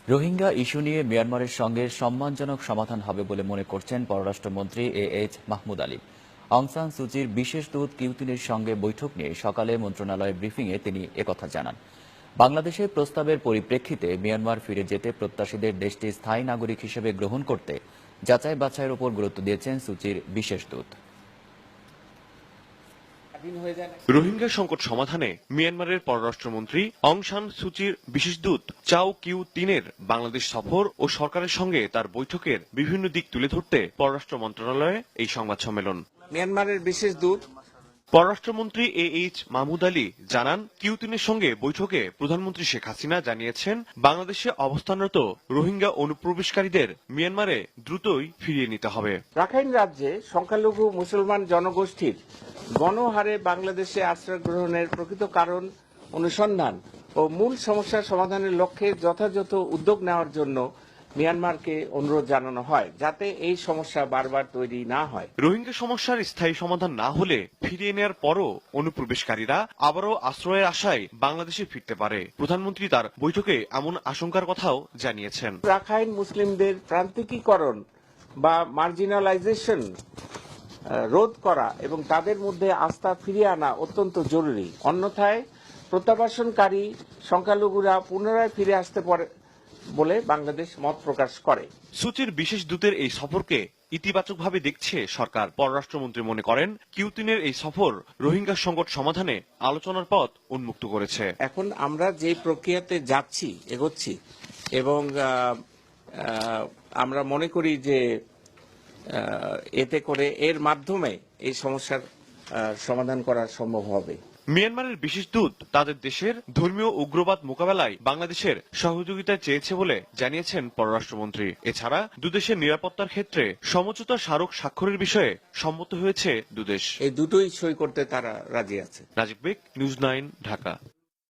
Rohingya issue নিয়ে মিয়ানমারের সঙ্গে সম্মানজনক সমাধান হবে বলে মনে করছেন পররাষ্ট্রমন্ত্রী এইচ মাহমুদ আলী। অং সান সুচির বিশেষ দূত কিউতিনের সঙ্গে বৈঠক নিয়ে সকালে মন্ত্রণালয়ের ব্রিফিংয়ে তিনি একথা জানান। বাংলাদেশের প্রস্তাবের পরিপ্রেক্ষিতে মিয়ানমার ফিরে যেতে প্রত্যাশীদের দেশটি স্থায়ী নাগরিক হিসেবে গ্রহণ করতে যাচাই বাছাইয়ের উপর গুরুত্ব দিয়েছেন সুচির বিশেষ দূত। রোহিঙ্গা সংকট সমাধানে মিয়ানমারের পররাষ্ট্রমন্ত্রী অং সান সুচির বিশেষ দূত চাও কিউ-3 বাংলাদেশ সফর ও সরকারের সঙ্গে তার বৈঠকের বিভিন্ন দিক তুলে ধরতে পররাষ্ট্র মন্ত্রণালয়ে এই সংবাদ সম্মেলন। মিয়ানমারের বিশেষ দূত পররাষ্ট্রমন্ত্রী এইচ মাহমুদ আলী জানান, কিউ-3 সঙ্গে বৈঠকে প্রধানমন্ত্রী শেখ হাসিনা জানিয়েছেন বাংলাদেশে অবস্থানরত রোহিঙ্গা অনুপ্রবেশকারীদের মিয়ানমারে দ্রুতই ফিরিয়ে নিতে হবে। রাখাইন রাজ্যে সংখ্যালঘু মুসলমান জনগোষ্ঠীর গণহারে বাংলাদেশে আশ্রয় গ্রহণের প্রকৃত কারণ অনুসন্ধান ও মূল সমস্যা সমাধানের লক্ষ্যে যথাযথ উদ্যোগ নেওয়ার জন্য মিয়ানমারকে অনুরোধ জানানো হয়, যাতে এই সমস্যা বারবার তৈরি না হয়। রোহিঙ্গা সমস্যার স্থায়ী সমাধান না হলে ফিরিয়ে নেওয়ার পরও অনুপ্রবেশকারীরা আবারও আশ্রয়ের আশায় বাংলাদেশে ফিরতে পারে। প্রধানমন্ত্রী তার বৈঠকে এমন আশঙ্কার কথাও জানিয়েছেন। রাখাইন মুসলিমদের প্রান্তিকীকরণ বা মার্জিনালাইজেশন রোধ করা এবং তাদের মধ্যে আস্থা ফিরিয়ে আনা অত্যন্ত জরুরি। অন্যথায় প্রত্যাবাসনকারী সংখ্যালঘুরা পুনরায় ফিরে আসতে পারে বলে বাংলাদেশ মত প্রকাশ করে। সুচির বিশেষ দূতের এই সফরকে ইতিবাচকভাবে দেখছে সরকার। পররাষ্ট্রমন্ত্রী মনে করেন, কিউ-3 এই সফর রোহিঙ্গা সংকট সমাধানে আলোচনার পথ উন্মুক্ত করেছে। এখন আমরা যে প্রক্রিয়াতে যাচ্ছি, এগোচ্ছি, এবং আমরা মনে করি যে এতে করে এর মাধ্যমে এই সমস্যার সমাধান করা সম্ভব হবে। মিয়ানমারের বিশেষ দূত তাদের দেশের ধর্মীয় উগ্রবাদ মোকাবেলায় বাংলাদেশের সহযোগিতা চেয়েছে বলে জানিয়েছেন পররাষ্ট্রমন্ত্রী। এছাড়া দুদেশের নিরাপত্তার ক্ষেত্রে সমঝোতা স্মারক স্বাক্ষরের বিষয়ে সম্মত হয়েছে দুদেশ। এই দুটোই সই করতে তারা রাজি আছে। রাজীব বেগ, নিউজ 9, ঢাকা।